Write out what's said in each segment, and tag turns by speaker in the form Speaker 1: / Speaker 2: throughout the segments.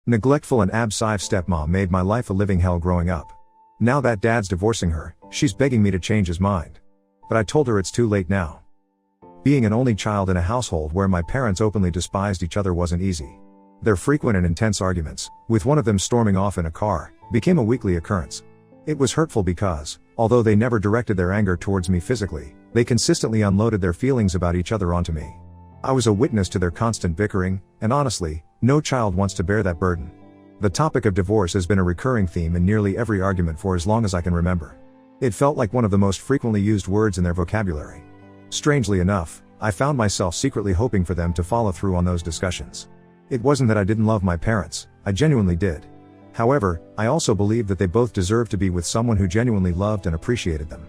Speaker 1: Neglectful and abstive stepmom made my life a living hell growing up. Now that dad's divorcing her, she's begging me to change his mind. But I told her it's too late now. Being an only child in a household where my parents openly despised each other wasn't easy. Their frequent and intense arguments, with one of them storming off in a car, became a weekly occurrence. It was hurtful because, although they never directed their anger towards me physically, they consistently unloaded their feelings about each other onto me. I was a witness to their constant bickering, and honestly, no child wants to bear that burden. The topic of divorce has been a recurring theme in nearly every argument for as long as I can remember. It felt like one of the most frequently used words in their vocabulary. Strangely enough, I found myself secretly hoping for them to follow through on those discussions. It wasn't that I didn't love my parents, I genuinely did. However, I also believed that they both deserved to be with someone who genuinely loved and appreciated them.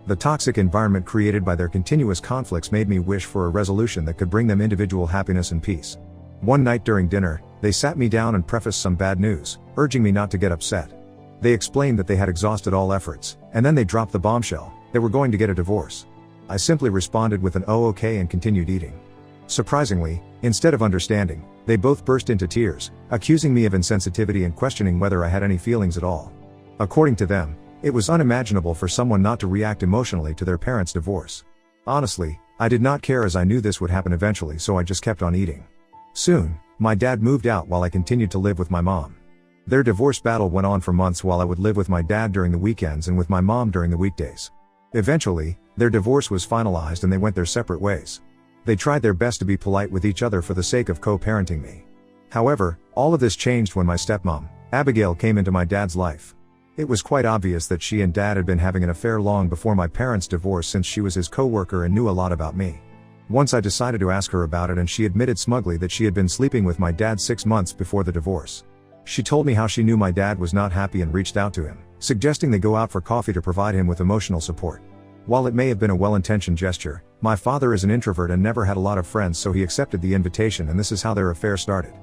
Speaker 1: The toxic environment created by their continuous conflicts made me wish for a resolution that could bring them individual happiness and peace. One night during dinner, they sat me down and prefaced some bad news, urging me not to get upset. They explained that they had exhausted all efforts, and then they dropped the bombshell: they were going to get a divorce. I simply responded with an "oh okay" and continued eating. Surprisingly, instead of understanding, they both burst into tears, accusing me of insensitivity and questioning whether I had any feelings at all. According to them, it was unimaginable for someone not to react emotionally to their parents' divorce. Honestly, I did not care, as I knew this would happen eventually, so I just kept on eating. Soon, my dad moved out while I continued to live with my mom. Their divorce battle went on for months while I would live with my dad during the weekends and with my mom during the weekdays. Eventually, their divorce was finalized and they went their separate ways. They tried their best to be polite with each other for the sake of co-parenting me. However, all of this changed when my stepmom, Abigail, came into my dad's life. It was quite obvious that she and dad had been having an affair long before my parents' divorce, since she was his co-worker and knew a lot about me. Once I decided to ask her about it, and she admitted smugly that she had been sleeping with my dad 6 months before the divorce. She told me how she knew my dad was not happy and reached out to him, suggesting they go out for coffee to provide him with emotional support. While it may have been a well-intentioned gesture, my father is an introvert and never had a lot of friends, so he accepted the invitation, and this is how their affair started.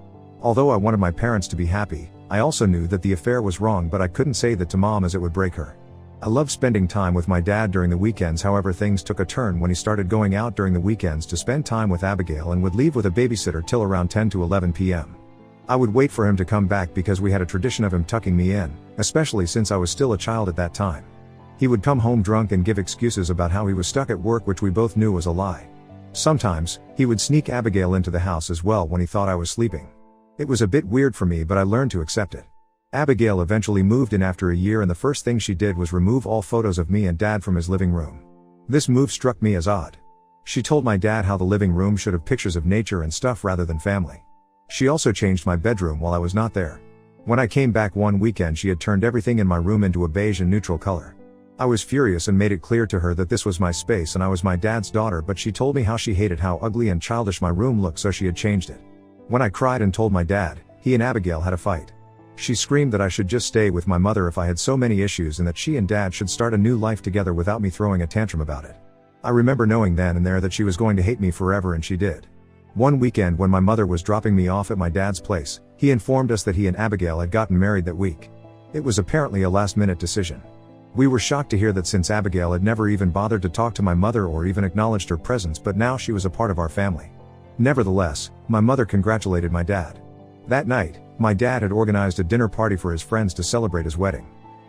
Speaker 1: Although I wanted my parents to be happy, I also knew that the affair was wrong, but I couldn't say that to mom as it would break her. I loved spending time with my dad during the weekends. However, things took a turn when he started going out during the weekends to spend time with Abigail and would leave with a babysitter till around 10 to 11 p.m. I would wait for him to come back because we had a tradition of him tucking me in, especially since I was still a child at that time. He would come home drunk and give excuses about how he was stuck at work, which we both knew was a lie. Sometimes, he would sneak Abigail into the house as well when he thought I was sleeping. It was a bit weird for me, but I learned to accept it. Abigail eventually moved in after a year, and the first thing she did was remove all photos of me and dad from his living room. This move struck me as odd. She told my dad how the living room should have pictures of nature and stuff rather than family. She also changed my bedroom while I was not there. When I came back one weekend, she had turned everything in my room into a beige and neutral color. I was furious and made it clear to her that this was my space and I was my dad's daughter, but she told me how she hated how ugly and childish my room looked, so she had changed it. When I cried and told my dad, he and Abigail had a fight. She screamed that I should just stay with my mother if I had so many issues, and that she and dad should start a new life together without me throwing a tantrum about it. I remember knowing then and there that she was going to hate me forever, and she did. One weekend when my mother was dropping me off at my dad's place, he informed us that he and Abigail had gotten married that week. It was apparently a last-minute decision. We were shocked to hear that, since Abigail had never even bothered to talk to my mother or even acknowledged her presence, but now she was a part of our family. Nevertheless, my mother congratulated my dad. That night, my dad had organized a dinner party for his friends to celebrate his wedding.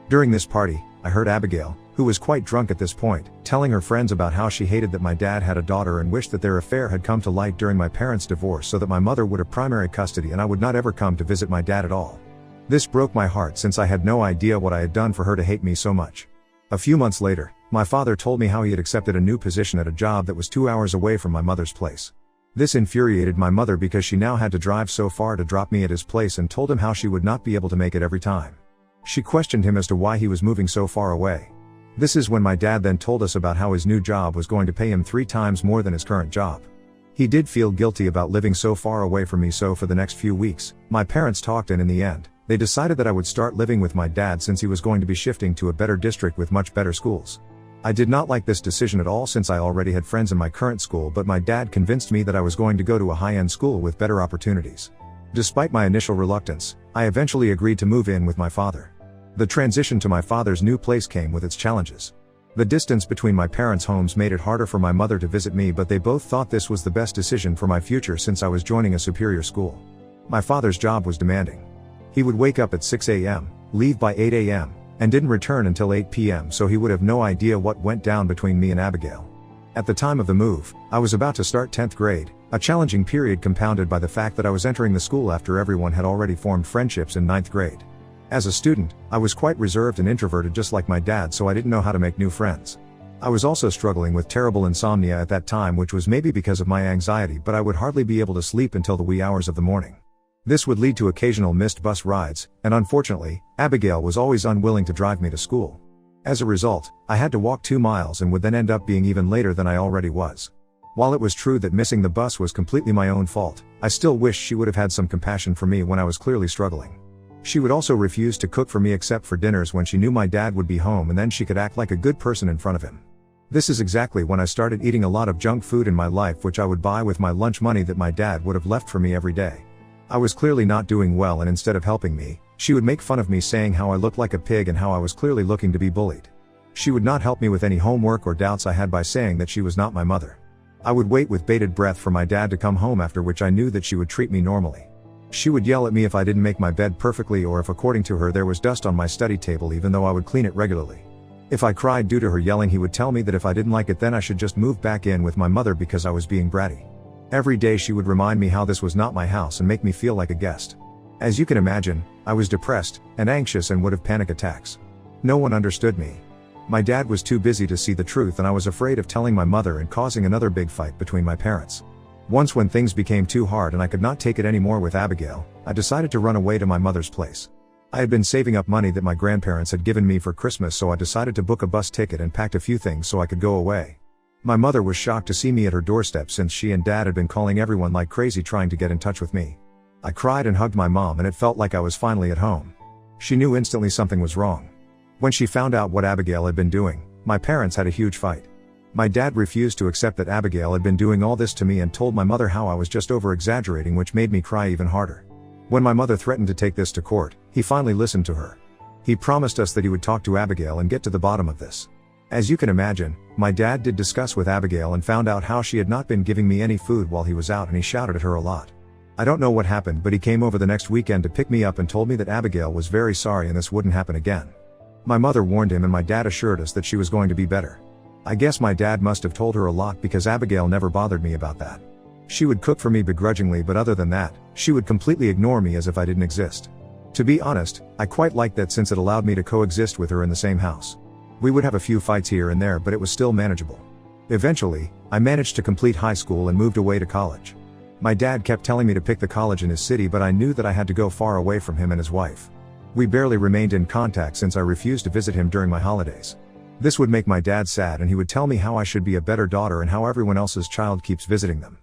Speaker 1: During this party, I heard Abigail, who was quite drunk at this point, telling her friends about how she hated that my dad had a daughter and wished that their affair had come to light during my parents' divorce so that my mother would have primary custody and I would not ever come to visit my dad at all. This broke my heart, since I had no idea what I had done for her to hate me so much. A few months later, my father told me how he had accepted a new position at a job that was 2 hours away from my mother's place. This infuriated my mother because she now had to drive so far to drop me at his place, and told him how she would not be able to make it every time. She questioned him as to why he was moving so far away. This is when my dad then told us about how his new job was going to pay him 3 times more than his current job. He did feel guilty about living so far away from me, so for the next few weeks, my parents talked, and in the end, they decided that I would start living with my dad, since he was going to be shifting to a better district with much better schools. I did not like this decision at all, since I already had friends in my current school, but my dad convinced me that I was going to go to a high-end school with better opportunities. Despite my initial reluctance, I eventually agreed to move in with my father. The transition to my father's new place came with its challenges. The distance between my parents' homes made it harder for my mother to visit me, but they both thought this was the best decision for my future, since I was joining a superior school. My father's job was demanding. He would wake up at 6 a.m., leave by 8 a.m., and didn't return until 8 p.m., so he would have no idea what went down between me and Abigail. At the time of the move, I was about to start 10th grade, a challenging period compounded by the fact that I was entering the school after everyone had already formed friendships in 9th grade. As a student, I was quite reserved and introverted just like my dad, so I didn't know how to make new friends. I was also struggling with terrible insomnia at that time, which was maybe because of my anxiety, but I would hardly be able to sleep until the wee hours of the morning. This would lead to occasional missed bus rides, and unfortunately, Abigail was always unwilling to drive me to school. As a result, I had to walk 2 miles and would then end up being even later than I already was. While it was true that missing the bus was completely my own fault, I still wished she would have had some compassion for me when I was clearly struggling. She would also refuse to cook for me except for dinners when she knew my dad would be home, and then she could act like a good person in front of him. This is exactly when I started eating a lot of junk food in my life, which I would buy with my lunch money that my dad would have left for me every day. I was clearly not doing well, and instead of helping me, she would make fun of me, saying how I looked like a pig and how I was clearly looking to be bullied. She would not help me with any homework or doubts I had by saying that she was not my mother. I would wait with bated breath for my dad to come home, after which I knew that she would treat me normally. She would yell at me if I didn't make my bed perfectly, or if according to her there was dust on my study table, even though I would clean it regularly. If I cried due to her yelling, he would tell me that if I didn't like it then I should just move back in with my mother because I was being bratty. Every day she would remind me how this was not my house and make me feel like a guest. As you can imagine, I was depressed and anxious and would have panic attacks. No one understood me. My dad was too busy to see the truth, and I was afraid of telling my mother and causing another big fight between my parents. Once, when things became too hard and I could not take it anymore with Abigail, I decided to run away to my mother's place. I had been saving up money that my grandparents had given me for Christmas, so I decided to book a bus ticket and packed a few things so I could go away. My mother was shocked to see me at her doorstep, since she and dad had been calling everyone like crazy trying to get in touch with me. I cried and hugged my mom, and it felt like I was finally at home. She knew instantly something was wrong. When she found out what Abigail had been doing, my parents had a huge fight. My dad refused to accept that Abigail had been doing all this to me and told my mother how I was just over-exaggerating, which made me cry even harder. When my mother threatened to take this to court, he finally listened to her. He promised us that he would talk to Abigail and get to the bottom of this. As you can imagine, my dad did discuss with Abigail and found out how she had not been giving me any food while he was out, and he shouted at her a lot. I don't know what happened, but he came over the next weekend to pick me up and told me that Abigail was very sorry and this wouldn't happen again. My mother warned him, and my dad assured us that she was going to be better. I guess my dad must have told her a lot, because Abigail never bothered me about that. She would cook for me begrudgingly, but other than that, she would completely ignore me as if I didn't exist. To be honest, I quite liked that, since it allowed me to coexist with her in the same house. We would have a few fights here and there, but it was still manageable. Eventually, I managed to complete high school and moved away to college. My dad kept telling me to pick the college in his city, but I knew that I had to go far away from him and his wife. We barely remained in contact since I refused to visit him during my holidays. This would make my dad sad, and he would tell me how I should be a better daughter and how everyone else's child keeps visiting them.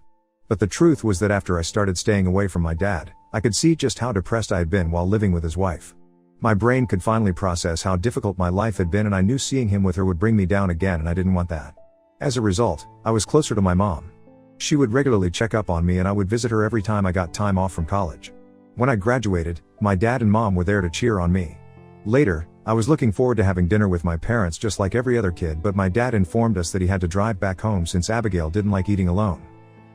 Speaker 1: But the truth was that after I started staying away from my dad, I could see just how depressed I had been while living with his wife. My brain could finally process how difficult my life had been, and I knew seeing him with her would bring me down again, and I didn't want that. As a result, I was closer to my mom. She would regularly check up on me, and I would visit her every time I got time off from college. When I graduated, my dad and mom were there to cheer on me. Later, I was looking forward to having dinner with my parents just like every other kid, but my dad informed us that he had to drive back home since Abigail didn't like eating alone.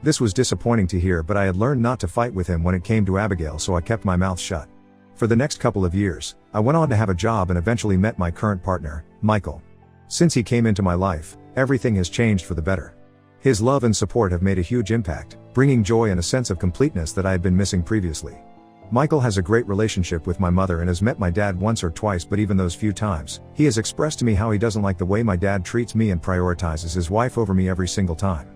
Speaker 1: This was disappointing to hear, but I had learned not to fight with him when it came to Abigail, so I kept my mouth shut. For the next couple of years, I went on to have a job and eventually met my current partner, Michael. Since he came into my life, everything has changed for the better. His love and support have made a huge impact, bringing joy and a sense of completeness that I had been missing previously. Michael has a great relationship with my mother and has met my dad once or twice, but even those few times, he has expressed to me how he doesn't like the way my dad treats me and prioritizes his wife over me every single time.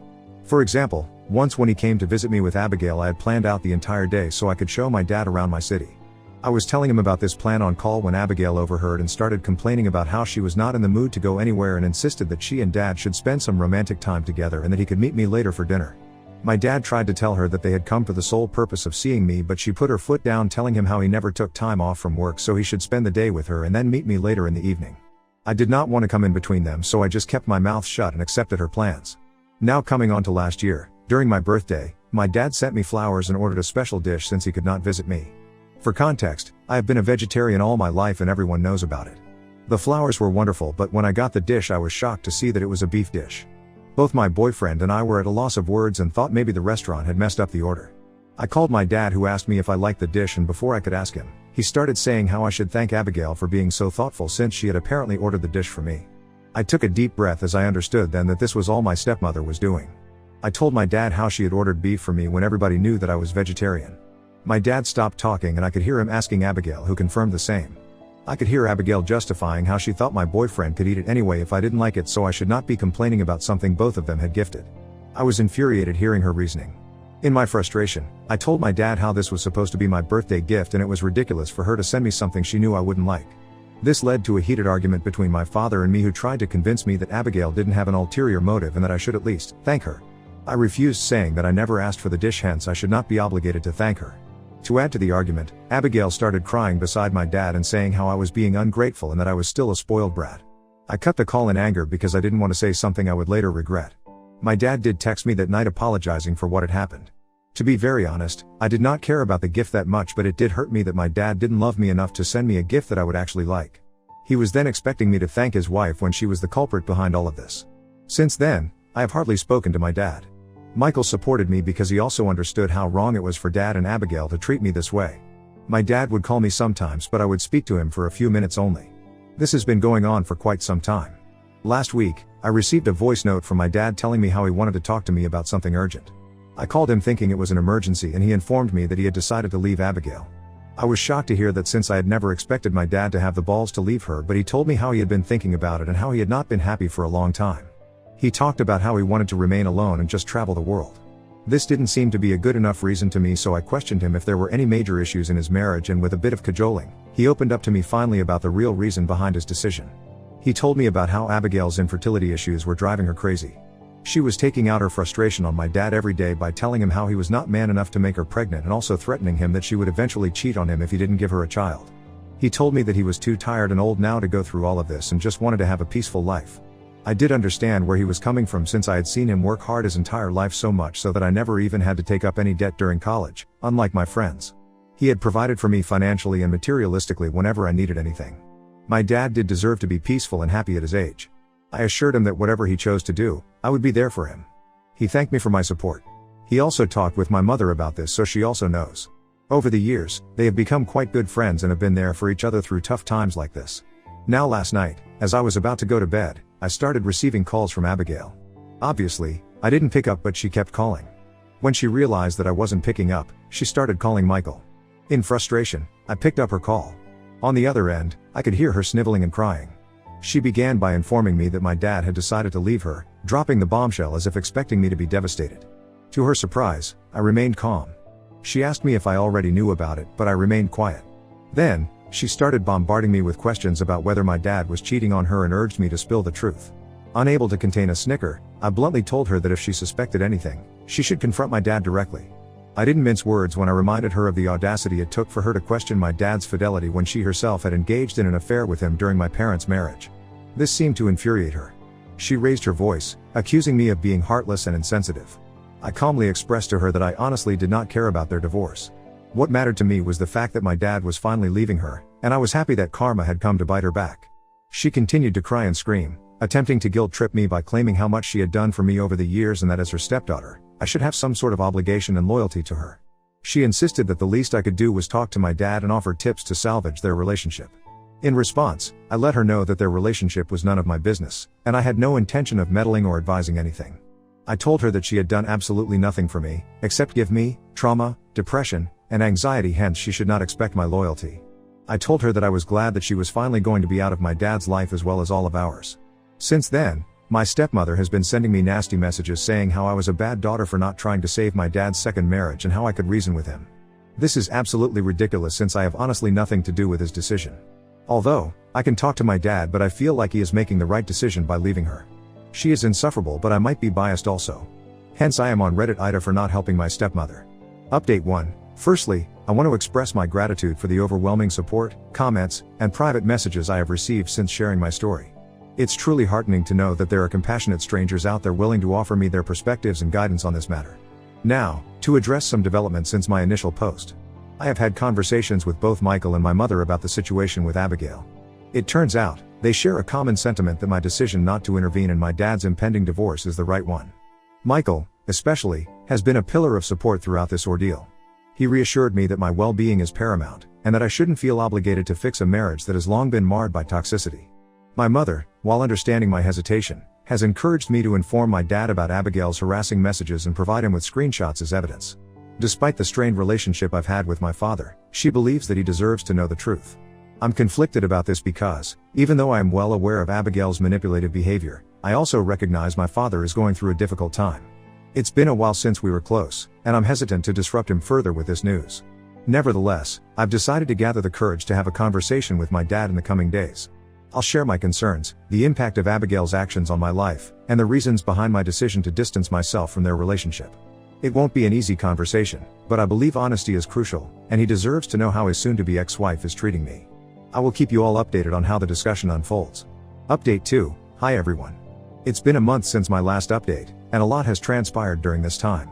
Speaker 1: For example, once when he came to visit me with Abigail, I had planned out the entire day so I could show my dad around my city. I was telling him about this plan on call when Abigail overheard and started complaining about how she was not in the mood to go anywhere and insisted that she and dad should spend some romantic time together and that he could meet me later for dinner. My dad tried to tell her that they had come for the sole purpose of seeing me, but she put her foot down, telling him how he never took time off from work, so he should spend the day with her and then meet me later in the evening. I did not want to come in between them, so I just kept my mouth shut and accepted her plans. Now coming on to last year, during my birthday, my dad sent me flowers and ordered a special dish since he could not visit me. For context, I have been a vegetarian all my life and everyone knows about it. The flowers were wonderful, but when I got the dish I was shocked to see that it was a beef dish. Both my boyfriend and I were at a loss of words and thought maybe the restaurant had messed up the order. I called my dad, who asked me if I liked the dish, and before I could ask him, He started saying how I should thank Abigail for being so thoughtful since she had apparently ordered the dish for me. I took a deep breath as I understood then that this was all my stepmother was doing. I told my dad how she had ordered beef for me when everybody knew that I was vegetarian. My dad stopped talking and I could hear him asking Abigail, who confirmed the same. I could hear Abigail justifying how she thought my boyfriend could eat it anyway if I didn't like it, so I should not be complaining about something both of them had gifted. I was infuriated hearing her reasoning. In my frustration, I told my dad how this was supposed to be my birthday gift and it was ridiculous for her to send me something she knew I wouldn't like. This led to a heated argument between my father and me, who tried to convince me that Abigail didn't have an ulterior motive and that I should at least thank her. I refused, saying that I never asked for the dish, hence I should not be obligated to thank her. To add to the argument, Abigail started crying beside my dad and saying how I was being ungrateful and that I was still a spoiled brat. I cut the call in anger because I didn't want to say something I would later regret. My dad did text me that night apologizing for what had happened. To be very honest, I did not care about the gift that much, but it did hurt me that my dad didn't love me enough to send me a gift that I would actually like. He was then expecting me to thank his wife when she was the culprit behind all of this. Since then, I have hardly spoken to my dad. Michael supported me because he also understood how wrong it was for Dad and Abigail to treat me this way. My dad would call me sometimes, but I would speak to him for a few minutes only. This has been going on for quite some time. Last week, I received a voice note from my dad telling me how he wanted to talk to me about something urgent. I called him thinking it was an emergency and he informed me that he had decided to leave Abigail. I was shocked to hear that, since I had never expected my dad to have the balls to leave her, but he told me how he had been thinking about it and how he had not been happy for a long time. He talked about how he wanted to remain alone and just travel the world. This didn't seem to be a good enough reason to me, so I questioned him if there were any major issues in his marriage, and with a bit of cajoling, he opened up to me finally about the real reason behind his decision. He told me about how Abigail's infertility issues were driving her crazy. She was taking out her frustration on my dad every day by telling him how he was not man enough to make her pregnant, and also threatening him that she would eventually cheat on him if he didn't give her a child. He told me that he was too tired and old now to go through all of this and just wanted to have a peaceful life. I did understand where he was coming from, since I had seen him work hard his entire life, so much so that I never even had to take up any debt during college, unlike my friends. He had provided for me financially and materialistically whenever I needed anything. My dad did deserve to be peaceful and happy at his age. I assured him that whatever he chose to do, I would be there for him. He thanked me for my support. He also talked with my mother about this, so she also knows. Over the years, they have become quite good friends and have been there for each other through tough times like this. Now last night, as I was about to go to bed, I started receiving calls from Abigail. Obviously, I didn't pick up, but she kept calling. When she realized that I wasn't picking up, she started calling Michael. In frustration, I picked up her call. On the other end, I could hear her sniveling and crying. She began by informing me that my dad had decided to leave her, dropping the bombshell as if expecting me to be devastated. To her surprise, I remained calm. She asked me if I already knew about it, but I remained quiet. Then, she started bombarding me with questions about whether my dad was cheating on her and urged me to spill the truth. Unable to contain a snicker, I bluntly told her that if she suspected anything, she should confront my dad directly. I didn't mince words when I reminded her of the audacity it took for her to question my dad's fidelity when she herself had engaged in an affair with him during my parents' marriage. This seemed to infuriate her. She raised her voice, accusing me of being heartless and insensitive. I calmly expressed to her that I honestly did not care about their divorce. What mattered to me was the fact that my dad was finally leaving her, and I was happy that karma had come to bite her back. She continued to cry and scream, attempting to guilt-trip me by claiming how much she had done for me over the years and that as her stepdaughter, I should have some sort of obligation and loyalty to her. She insisted that the least I could do was talk to my dad and offer tips to salvage their relationship. In response, I let her know that their relationship was none of my business, and I had no intention of meddling or advising anything. I told her that she had done absolutely nothing for me, except give me trauma, depression, and anxiety, hence she should not expect my loyalty. I told her that I was glad that she was finally going to be out of my dad's life as well as all of ours. Since then, my stepmother has been sending me nasty messages saying how I was a bad daughter for not trying to save my dad's second marriage and how I could reason with him. This is absolutely ridiculous, since I have honestly nothing to do with his decision. Although, I can talk to my dad, but I feel like he is making the right decision by leaving her. She is insufferable, but I might be biased also. Hence I am on Reddit Ida for not helping my stepmother. Update 1. Firstly, I want to express my gratitude for the overwhelming support, comments, and private messages I have received since sharing my story. It's truly heartening to know that there are compassionate strangers out there willing to offer me their perspectives and guidance on this matter. Now, to address some developments since my initial post. I have had conversations with both Michael and my mother about the situation with Abigail. It turns out, they share a common sentiment that my decision not to intervene in my dad's impending divorce is the right one. Michael, especially, has been a pillar of support throughout this ordeal. He reassured me that my well-being is paramount, and that I shouldn't feel obligated to fix a marriage that has long been marred by toxicity. My mother, while understanding my hesitation, has encouraged me to inform my dad about Abigail's harassing messages and provide him with screenshots as evidence. Despite the strained relationship I've had with my father, she believes that he deserves to know the truth. I'm conflicted about this because, even though I am well aware of Abigail's manipulative behavior, I also recognize my father is going through a difficult time. It's been a while since we were close, and I'm hesitant to disrupt him further with this news. Nevertheless, I've decided to gather the courage to have a conversation with my dad in the coming days. I'll share my concerns, the impact of Abigail's actions on my life, and the reasons behind my decision to distance myself from their relationship. It won't be an easy conversation, but I believe honesty is crucial, and he deserves to know how his soon-to-be ex-wife is treating me. I will keep you all updated on how the discussion unfolds. Update 2. Hi everyone. It's been a month since my last update, and a lot has transpired during this time.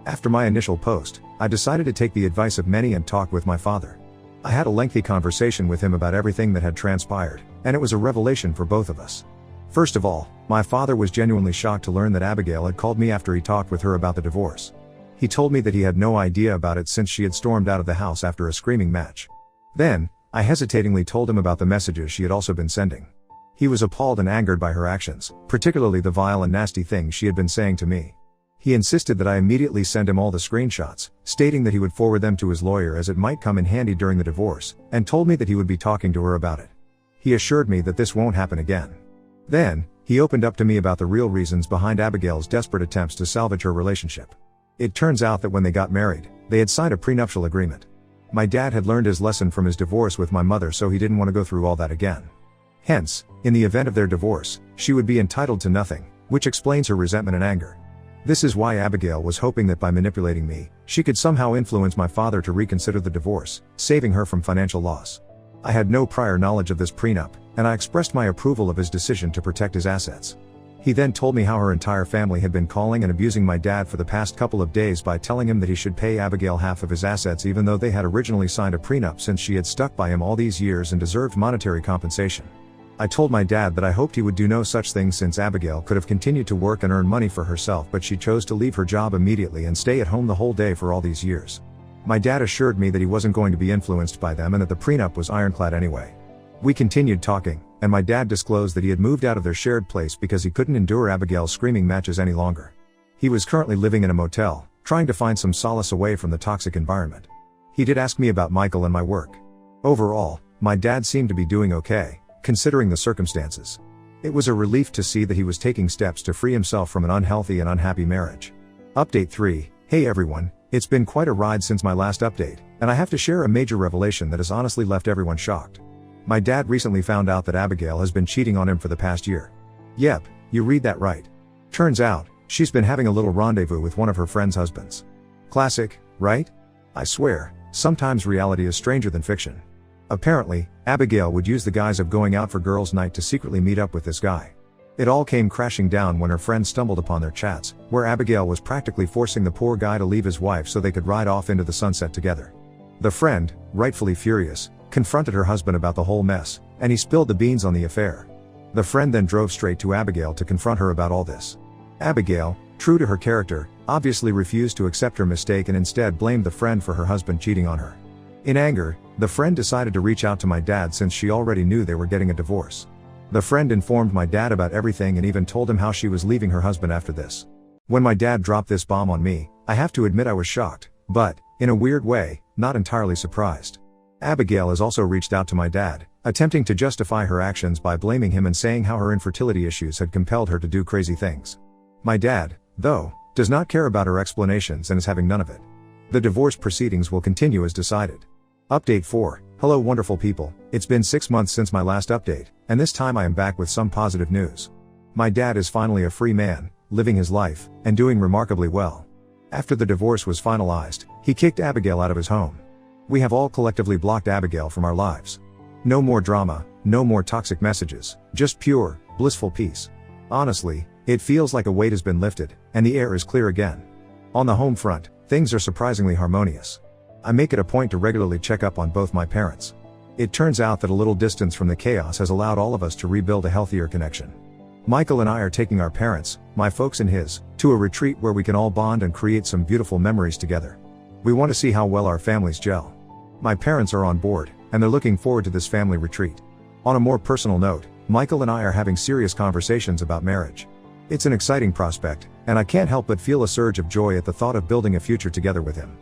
Speaker 1: After my initial post, I decided to take the advice of many and talk with my father. I had a lengthy conversation with him about everything that had transpired, and it was a revelation for both of us. First of all, my father was genuinely shocked to learn that Abigail had called me after he talked with her about the divorce. He told me that he had no idea about it since she had stormed out of the house after a screaming match. Then, I hesitatingly told him about the messages she had also been sending. He was appalled and angered by her actions, particularly the vile and nasty things she had been saying to me. He insisted that I immediately send him all the screenshots, stating that he would forward them to his lawyer as it might come in handy during the divorce, and told me that he would be talking to her about it. He assured me that this won't happen again. Then, he opened up to me about the real reasons behind Abigail's desperate attempts to salvage her relationship. It turns out that when they got married, they had signed a prenuptial agreement. My dad had learned his lesson from his divorce with my mother, so he didn't want to go through all that again. Hence, in the event of their divorce, she would be entitled to nothing, which explains her resentment and anger. This is why Abigail was hoping that by manipulating me, she could somehow influence my father to reconsider the divorce, saving her from financial loss. I had no prior knowledge of this prenup, and I expressed my approval of his decision to protect his assets. He then told me how her entire family had been calling and abusing my dad for the past couple of days by telling him that he should pay Abigail half of his assets even though they had originally signed a prenup, since she had stuck by him all these years and deserved monetary compensation. I told my dad that I hoped he would do no such thing, since Abigail could have continued to work and earn money for herself, but she chose to leave her job immediately and stay at home the whole day for all these years. My dad assured me that he wasn't going to be influenced by them and that the prenup was ironclad anyway. We continued talking, and my dad disclosed that he had moved out of their shared place because he couldn't endure Abigail's screaming matches any longer. He was currently living in a motel, trying to find some solace away from the toxic environment. He did ask me about Michael and my work. Overall, my dad seemed to be doing okay, considering the circumstances. It was a relief to see that he was taking steps to free himself from an unhealthy and unhappy marriage. Update 3. Hey everyone, it's been quite a ride since my last update, and I have to share a major revelation that has honestly left everyone shocked. My dad recently found out that Abigail has been cheating on him for the past year. Yep, you read that right. Turns out, she's been having a little rendezvous with one of her friend's husbands. Classic, right? I swear, sometimes reality is stranger than fiction. Apparently, Abigail would use the guise of going out for girls' night to secretly meet up with this guy. It all came crashing down when her friend stumbled upon their chats, where Abigail was practically forcing the poor guy to leave his wife so they could ride off into the sunset together. The friend, rightfully furious, confronted her husband about the whole mess, and he spilled the beans on the affair. The friend then drove straight to Abigail to confront her about all this. Abigail, true to her character, obviously refused to accept her mistake and instead blamed the friend for her husband cheating on her. In anger, the friend decided to reach out to my dad since she already knew they were getting a divorce. The friend informed my dad about everything and even told him how she was leaving her husband after this. When my dad dropped this bomb on me, I have to admit I was shocked, but, in a weird way, not entirely surprised. Abigail has also reached out to my dad, attempting to justify her actions by blaming him and saying how her infertility issues had compelled her to do crazy things. My dad, though, does not care about her explanations and is having none of it. The divorce proceedings will continue as decided. Update 4. Hello wonderful people, it's been 6 months since my last update, and this time I am back with some positive news. My dad is finally a free man, living his life, and doing remarkably well. After the divorce was finalized, he kicked Abigail out of his home. We have all collectively blocked Abigail from our lives. No more drama, no more toxic messages, just pure, blissful peace. Honestly, it feels like a weight has been lifted, and the air is clear again. On the home front, things are surprisingly harmonious. I make it a point to regularly check up on both my parents. It turns out that a little distance from the chaos has allowed all of us to rebuild a healthier connection. Michael and I are taking our parents, my folks and his, to a retreat where we can all bond and create some beautiful memories together. We want to see how well our families gel. My parents are on board, and they're looking forward to this family retreat. On a more personal note, Michael and I are having serious conversations about marriage. It's an exciting prospect, and I can't help but feel a surge of joy at the thought of building a future together with him.